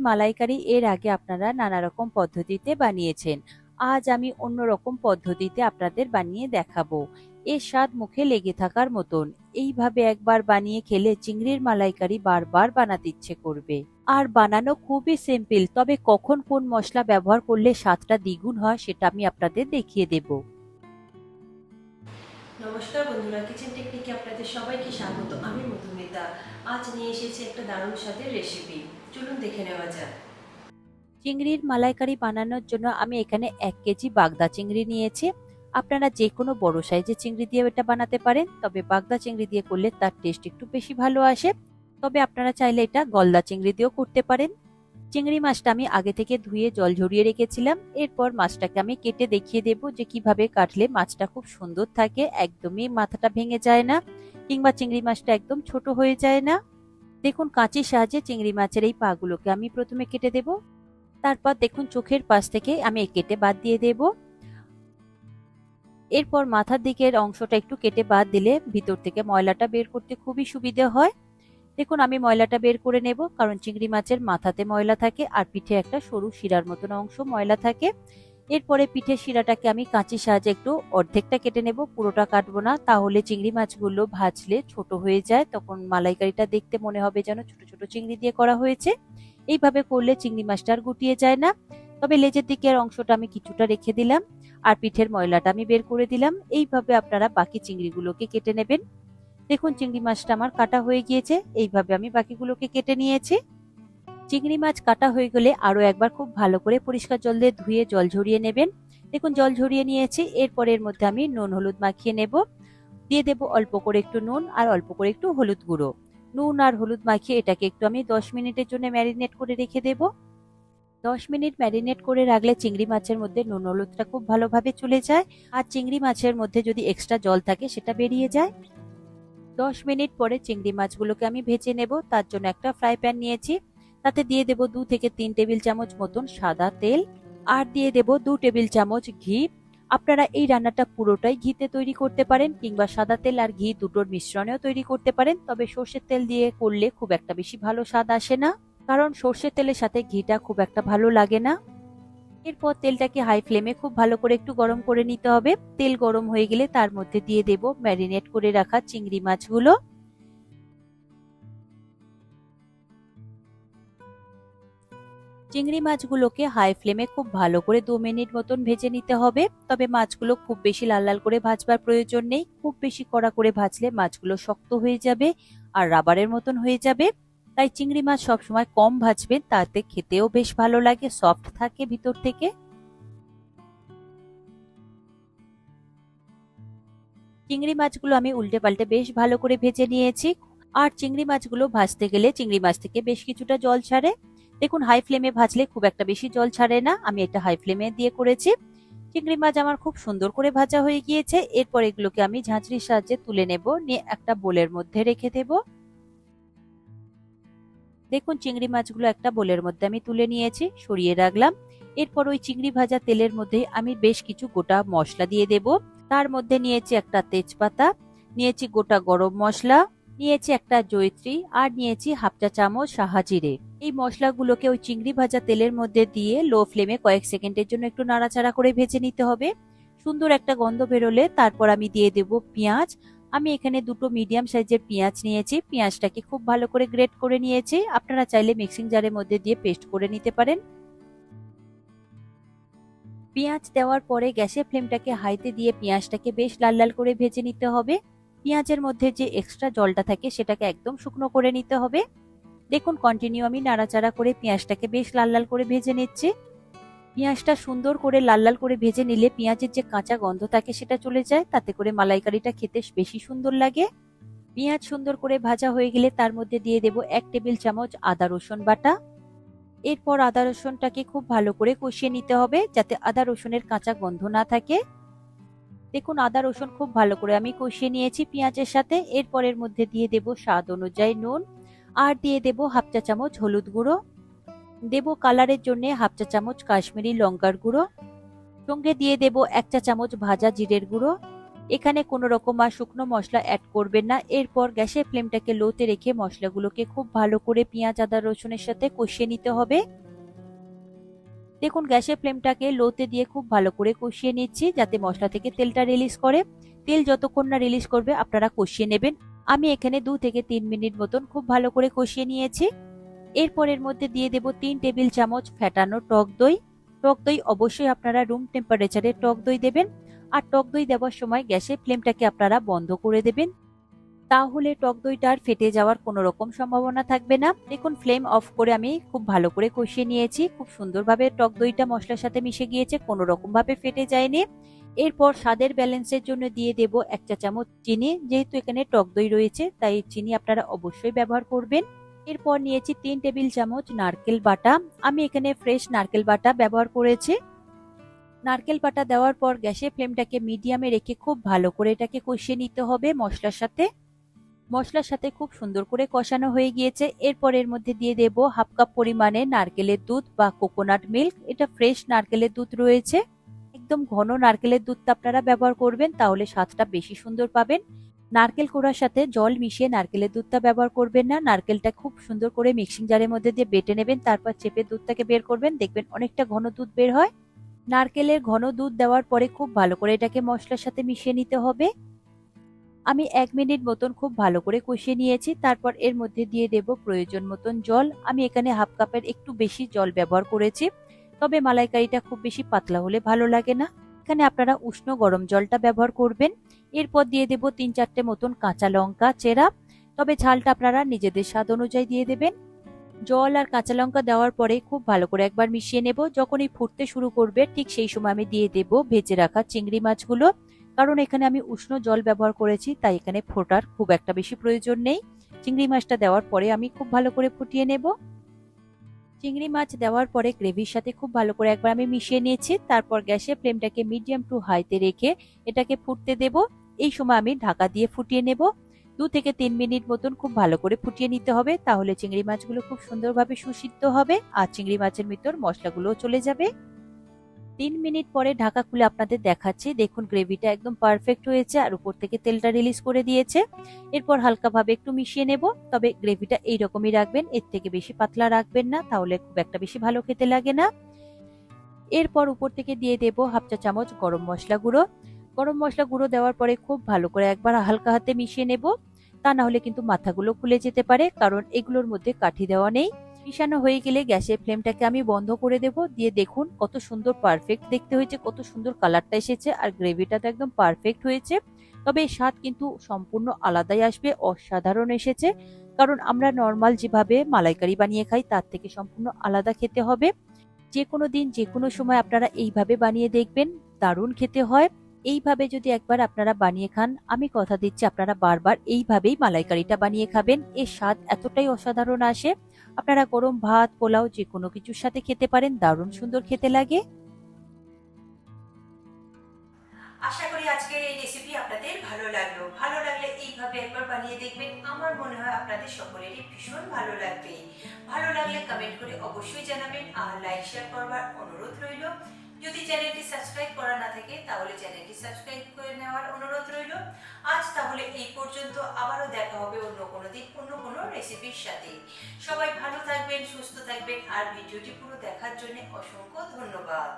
মালাইকারি এর আগে আপনারা নানা রকম পদ্ধতিতে বানিয়েছেন। আজ আমি অন্যরকম পদ্ধতিতে আপনাদের বানিয়ে দেখাবো। এর স্বাদ মুখে লেগে থাকার মতন। এইভাবে একবার বানিয়ে খেলে চিংড়ির মালাইকারি বারবার বানাতে ইচ্ছে করবে। আর বানানো খুবই সিম্পল, তবে কখন কোন মশলা ব্যবহার করলে স্বাদটা দ্বিগুণ হয় সেটা আমি আপনাদের দেখিয়ে দেব। নমস্কার বন্ধুরা, কিচেন টেকনিকে আপনাদের সবাইকে স্বাগত। আমি মধুমিতা। আজ নিয়ে এসেছি একটা দারুণ স্বাদের রেসিপি। চলুন দেখে নেওয়া যাক। চিংড়ির মালাইকারি বানানোর জন্য আমি এখানে 1 কেজি বাগদা চিংড়ি নিয়েছি। আপনারা যে কোনো বড় সাইজের চিংড়ি দিয়ে এটা বানাতে পারেন, তবে বাগদা চিংড়ি দিয়ে করলে তার টেস্ট একটু বেশি ভালো আসে। তবে আপনারা চাইলে এটা গলদা চিংড়ি দিয়েও করতে পারেন। চিংড়ি মাছটা আমি আগে থেকে ধুয়ে জল ঝরিয়ে রেখেছিলাম। এরপর মাছটাকে আমি কেটে দেখিয়ে দেব যে কিভাবে কাটলে মাছটা খুব সুন্দর থাকে, একদমই মাথাটা ভেঙে যায় না, কিংবা চিংড়ি মাছটা একদম ছোট হয়ে যায় না। দেখুন, কাঁচির সাহায্যে চিংড়ি মাছের এই পাগুলোকে আমি প্রথমে কেটে দেব। তারপর দেখুন, চোখের পাশ থেকে আমি কেটে বাদ দিয়ে দেব। এরপর মাথার দিকের অংশটা একটু কেটে বাদ দিলে ভিতর থেকে ময়লাটা বের করতে খুবই সুবিধা হয়। দেখুন, আমি ময়লাটা বের করে নেব, কারণ চিংড়ি মাছের মাথাতে ময়লা থাকে আর পিঠে একটা সরু শিরার মতন অংশ ময়লা থাকে। এরপরে পিঠের শিরাটাকে আমি কাঁচির সাহায্যে একটু অর্ধেকটা কেটে নেব, পুরোটা কাটবো না, তাহলে চিংড়ি মাছগুলো ভাজলে ছোট হয়ে যায়, তখন মালাইকারিটা দেখতে মনে হবে যেন ছোট ছোট চিংড়ি দিয়ে করা হয়েছে। এইভাবে করলে চিংড়ি মাছটা আর গুটিয়ে যায় না। তবে লেজের দিকের অংশটা আমি কিছুটা রেখে দিলাম, আর পিঠের ময়লাটা আমি বের করে দিলাম। এইভাবে আপনারা বাকি চিংড়িগুলোকে কেটে নেবেন। দেখুন, চিংড়ি মাছটা আমার কাটা হয়ে গিয়েছে। এইভাবে আমি বাকিগুলোকে কেটে নিয়েছি। চিংড়ি মাছ কাটা হয়ে গেলে আরো একবার খুব ভালো করে পরিষ্কার জল দিয়ে ধুয়ে জল ঝরিয়ে নেবেন। দেখুন, জল ঝরিয়ে নিয়েছি। এরপর এর মধ্যে আমি নুন হলুদ মাখিয়ে নেব। দিয়ে দেব অল্প করে একটু নুন আর অল্প করে একটু হলুদ গুঁড়ো। নুন আর হলুদ মাখিয়ে এটাকে একটু আমি 10 মিনিটের জন্য ম্যারিনেট করে রেখে দেব। 10 মিনিট ম্যারিনেট করে রাখলে চিংড়ি মাছের মধ্যে নুন হলুদটা খুব ভালোভাবে চলে যায়, আর চিংড়ি মাছের মধ্যে যদি এক্সট্রা জল থাকে সেটা বেরিয়ে যায়। 10 মিনিট পরে চিংড়ি মাছগুলোকে আমি ভেজে নেব। তার জন্য একটা ফ্রাই প্যান নিয়েছি, তাতে দিয়ে দেব 2 থেকে 3 টেবিল চামচ মতন সাদা তেল, আর দিয়ে দেব 2 টেবিল চামচ ঘি। আপনারা এই রান্নাটা পুরোটাই ঘিতে তৈরি করতে পারেন, কিংবা সাদা তেল আর ঘি দুটোর মিশ্রণেও তৈরি করতে পারেন, তবে সর্ষের তেল দিয়ে করলে খুব একটা বেশি ভালো স্বাদ আসে না, কারণ সর্ষের তেলের সাথে ঘিটা খুব একটা ভালো লাগে না। এরপর তেলটাকে হাই ফ্লেমে খুব ভালো করে একটু গরম করে নিতে হবে। তেল গরম হয়ে গেলে তার মধ্যে দিয়ে দেব ম্যারিনেট করে রাখা চিংড়ি মাছগুলো। চিংড়ি মাছগুলোকে হাই ফ্লেমে খুব ভালো করে 2 মিনিট মতন ভেজে নিতে হবে। তবে মাছগুলো খুব বেশি লাল লাল করে ভাজবার প্রয়োজন নেই, খুব বেশি কড়া করে ভাজলে মাছগুলো শক্ত হয়ে যাবে আর রাবারের মতন হয়ে যাবে। তাই চিংড়ি মাছ সবসময় কম ভাজবেন, তাতে খেতেও বেশ ভালো লাগে, সফট থাকে ভিতর থেকে। চিংড়ি মাছগুলো আমি উল্টে পাল্টে বেশ ভালো করে ভেজে নিয়েছি। আর চিংড়ি মাছগুলো ভাজতে গেলে চিংড়ি মাছ থেকে বেশ কিছুটা জল ছাড়ে। দেখুন, হাই ফ্লেমে ভাজলে খুব একটা বেশি জল ছাড়ে না, আমি এটা হাই ফ্লেমে দিয়ে করেছি। চিংড়ি মাছ আমার খুব সুন্দর করে ভাজা হয়ে গিয়েছে। এরপর এগুলোকে আমি ঝাঁঝরির সাহায্যে তুলে নেব, নিয়ে একটা বোলের মধ্যে রেখে দেব। দেখুন, চিংড়ি মাছগুলো একটা বোলের মধ্যে আমি তুলে নিয়েছি, সরিয়ে রাখলাম। এরপর ওই চিংড়ি ভাজা তেলের মধ্যে আমি বেশ কিছু গোটা মশলা দিয়ে দেব। তার মধ্যে নিয়েছি একটা তেজপাতা, নিয়েছি গোটা গরম মশলা, নিয়েছি একটা জয়িত্রী, আর নিয়েছি হাফ চা চামচ সাহা জিরে। এই মশলাগুলোকে ওই চিংড়ি ভাজা তেলের মধ্যে দিয়ে লো ফ্লেমে কয়েক সেকেন্ডের জন্য একটু নাড়াচাড়া করে ভেজে নিতে হবে। সুন্দর একটা গন্ধ বেরোলে তারপর আমি দিয়ে দেব পেঁয়াজ। আমি এখানে দুটো মিডিয়াম সাইজের পেঁয়াজ নিয়েছি। পেঁয়াজটাকে খুব ভালো করে গ্রেট করে নিয়েছি। আপনারা চাইলে মিক্সিং জারের মধ্যে দিয়ে পেস্ট করে নিতে পারেন। পেঁয়াজ দেওয়ার পরে গ্যাসের ফ্লেমটাকে হাইতে দিয়ে পেঁয়াজটাকে বেশ লাল লাল করে ভেজে নিতে হবে। পেঁয়াজের মধ্যে যে এক্সট্রা জলটা থাকে সেটাকে একদম শুকনো করে নিতে হবে। দেখুন, কন্টিনিউ আমি নাড়াচাড়া করে পেঁয়াজটাকে বেশ লাল লাল করে ভেজে নিচ্ছি। পেঁয়াজটা সুন্দর করে লাল লাল করে ভেজে নিলে পেঁয়াজের যে কাঁচা গন্ধ থাকে সেটা চলে যায়, তাতে করে মালাইকারিটা খেতে বেশি সুন্দর লাগে। পেঁয়াজ সুন্দর করে ভাজা হয়ে গেলে তার মধ্যে দিয়ে দেব 1 টেবিল চামচ আদা রসুন বাটা। এরপর আদা রসুনটাকে খুব ভালো করে কষিয়ে নিতে হবে, যাতে আদা রসুনের কাঁচা গন্ধ না থাকে। দেখুন, আদা রসুন খুব ভালো করে আমি কষিয়ে নিয়েছি পেঁয়াজের সাথে। এরপর এর মধ্যে দিয়ে দেব স্বাদ অনুযায়ী নুন, আর দিয়ে দেব হাফ চা চামচ হলুদ গুঁড়ো, দেব কালারের জন্য হাফ চা চামচ কাশ্মীরি লঙ্কার গুঁড়ো, সঙ্গে দিয়ে দেব 1 চা চামচ ভাজা জিরের গুঁড়ো, এখানে কোনো রকম আর শুকনো মশলা অ্যাড করবেন না। এরপর গ্যাসের ফ্লেমটাকে লোতে রেখে মশলাগুলোকে খুব ভালো করে পেঁয়াজ আদা রসুনের সাথে কষিয়ে নিতে হবে। দেখুন গ্যাসের ফ্লেমটাকে লোতে দিয়ে খুব ভালো করে কষিয়ে নিচ্ছি যাতে মশলা থেকে তেলটা রিলিজ করে। তেল যতক্ষণ না রিলিজ করবে আপনারা কষিয়ে নেবেন। আমি এখানে 2 থেকে 3 মিনিট মতন খুব ভালো করে কষিয়ে নিয়েছি। এরপর এর মধ্যে দিয়ে দেব 3 টেবিল চামচ ফ্যাটানো টক দই। টক দই অবশ্যই আপনারা রুম টেম্পারেচারে টক দই দেবেন। আর টক দই দেওয়ার সময় গ্যাসের ফ্লেমটাকে আপনারা বন্ধ করে দেবেন, তাহলে টক দইটা আর ফেটে যাওয়ার কোনো রকম সম্ভাবনা থাকবে না। দেখুন ফ্লেম অফ করে আমি খুব ভালো করে কষিয়ে নিয়েছি। খুব সুন্দরভাবে টক দইটা মশলার সাথে মিশে গিয়েছে, কোনো রকম ভাবে ফেটে যায়নি। এরপর স্বাদের ব্যালেন্সের জন্য দিয়ে দেব 1 চা চামচ চিনি। যেহেতু এখানে টক দই রয়েছে তাই চিনি আপনারা অবশ্যই ব্যবহার করবেন। এরপর নিয়েছি 3 টেবিল চামচ নারকেল বাটা। আমি এখানে ফ্রেশ নারকেল বাটা ব্যবহার করেছি। নারকেল বাটা দেওয়ার পর গ্যাসের ফ্লেমটাকে মিডিয়ামে রেখে খুব ভালো করে এটাকে কষিয়ে নিতে হবে মশলার সাথে। মশলার সাথে খুব সুন্দর করে কষানো হয়ে গিয়েছে। এরপর এর মধ্যে দিয়ে দেব হাফ কাপ পরিমাণে নারকেলের দুধ বা কোকোনাট মিল্ক। এটা ফ্রেশ নারকেলের দুধ রয়েছে। একদম ঘন নারকেলের দুধটা আপনারা ব্যবহার করবেন, তাহলে স্বাদটা বেশি সুন্দর পাবেন। নারকেল কোড়ার সাথে জল মিশিয়ে নারকেলের দুধটা ব্যবহার করবেন না। নারকেলটা খুব সুন্দর করে মিক্সিং জারের মধ্যে দিয়ে বেটে নেবেন, তারপর চেপে দুধটাকে বের করবেন, দেখবেন অনেকটা ঘন দুধ বের হয়। নারকেলের ঘন দুধ দেওয়ার পরে খুব ভালো করে এটাকে মশলার সাথে মিশিয়ে নিতে হবে। আমি 1 মিনিট মতন খুব ভালো করে কষিয়ে নিয়েছি। তারপর এর মধ্যে দিয়ে দেব প্রয়োজন মতন জল। আমি এখানে হাফ কাপের একটু বেশি জল ব্যবহার করেছি, তবে মালাইকারিটা খুব বেশি পাতলা হলে ভালো লাগে না। এখানে আপনারা উষ্ণ গরম জলটা ব্যবহার করবেন। এরপর দিয়ে দেব 3-4টে মতন কাঁচা লঙ্কা চেরা, তবে ঝালটা আপনারা নিজেদের স্বাদ অনুযায়ী দিয়ে দেবেন। জল আর কাঁচা লঙ্কা দেওয়ার পরে খুব ভালো করে একবার মিশিয়ে নেব। যখনই ফুটতে শুরু করবে ঠিক সেই সময় আমি দিয়ে দেব ভেজে রাখা চিংড়ি মাছগুলো। কারণ এখানে আমি উষ্ণ জল ব্যবহার করেছি তাই এখানে ফোটার খুব একটা বেশি প্রয়োজন নেই। চিংড়ি মাছটা দেওয়ার পরে আমি খুব ভালো করে ফুটিয়ে নেব। চিংড়ি মাছ দেওয়ার পরে গ্রেভির সাথে খুব ভালো করে একবার আমি মিশিয়ে নিয়েছি। তারপর গ্যাসের ফ্লেমটাকে মিডিয়াম টু হাইতে রেখে এটাকে ফুটতে দেব। এই সময় আমি ঢাকা দিয়ে ফুটিয়ে নেব। 2 থেকে 3 মিনিট মতন খুব ভালো করে ফুটিয়ে নিতে হবে, তাহলে চিংড়ি মাছগুলো খুব সুন্দরভাবে সুসিদ্ধ হবে আর চিংড়ি মাছের ভিতর মশলাগুলোও চলে যাবে। 3 মিনিট পরে ঢাকা খুলে আপনাদের দেখাচ্ছি। দেখুন গ্রেভিটা একদম পারফেক্ট হয়েছে আর উপর থেকে তেলটা রিলিজ করে দিয়েছে। এরপর হালকাভাবে একটু মিশিয়ে নেব, তবে গ্রেভিটা এইরকমই রাখবেন, এর থেকে বেশি পাতলা রাখবেন না, তাহলে খুব একটা বেশি ভালো খেতে লাগে না। এরপর উপর থেকে দিয়ে দেব হাফ চা চামচ গরম মশলা গুঁড়ো। গরম মশলা গুঁড়ো দেওয়ার পরে খুব ভালো করে একবার হালকা হাতে মিশিয়ে নেব, তা না হলে কিন্তু মাথাগুলো খুলে যেতে পারে, কারণ এগুলোর মধ্যে কাঠি দেওয়া নেই। মিশানো হয়ে গেলে গ্যাসের ফ্লেমটাকে আমি বন্ধ করে দেব। দিয়ে দেখুন কত সুন্দর পারফেক্ট দেখতে হয়েছে, কত সুন্দর কালারটা এসেছে আর গ্রেভিটা তো একদম পারফেক্ট হয়েছে। তবে এর স্বাদ কিন্তু সম্পূর্ণ আলাদাই আসবে, অসাধারণ এসেছে। কারণ আমরা নর্মাল যেভাবে মালাইকারি বানিয়ে খাই তার থেকে সম্পূর্ণ আলাদা খেতে হবে। যে কোনো দিন যে কোনো সময় আপনারা এইভাবে বানিয়ে দেখবেন, দারুণ খেতে হয়। এইভাবে যদি একবার আপনারা বানিয়ে খান, আমি কথা দিচ্ছি আপনারা বারবার এইভাবেই মালাইকারিটা বানিয়ে খাবেন। এর স্বাদ এতটাই অসাধারণ আসে, আপনারা গরম ভাত পোলাও যে কোনো কিছুর সাথে খেতে পারেন, দারুণ সুন্দর খেতে লাগে। আশা করি আজকের এই রেসিপি আপনাদের ভালো লাগলো। ভালো লাগলে এইভাবে একবার বানিয়ে দেখবেন, আমার মনে হয় আপনাদের সকলেরই ভীষণ ভালো লাগবে। ভালো লাগলে কমেন্ট করে অবশ্যই জানাবেন আর লাইক শেয়ার করবার অনুরোধ রইল। যদি চ্যানেলটি সাবস্ক্রাইব করা না থাকে তাহলে চ্যানেলটি সাবস্ক্রাইব করে নেওয়ার অনুরোধ রইল। আজ তাহলে এই পর্যন্ত, আবারও দেখা হবে অন্য কোনো দিন অন্য কোনো রেসিপির সাথে। সবাই ভালো থাকবেন, সুস্থ থাকবেন আর ভিডিওটি পুরো দেখার জন্য অসংখ্য ধন্যবাদ।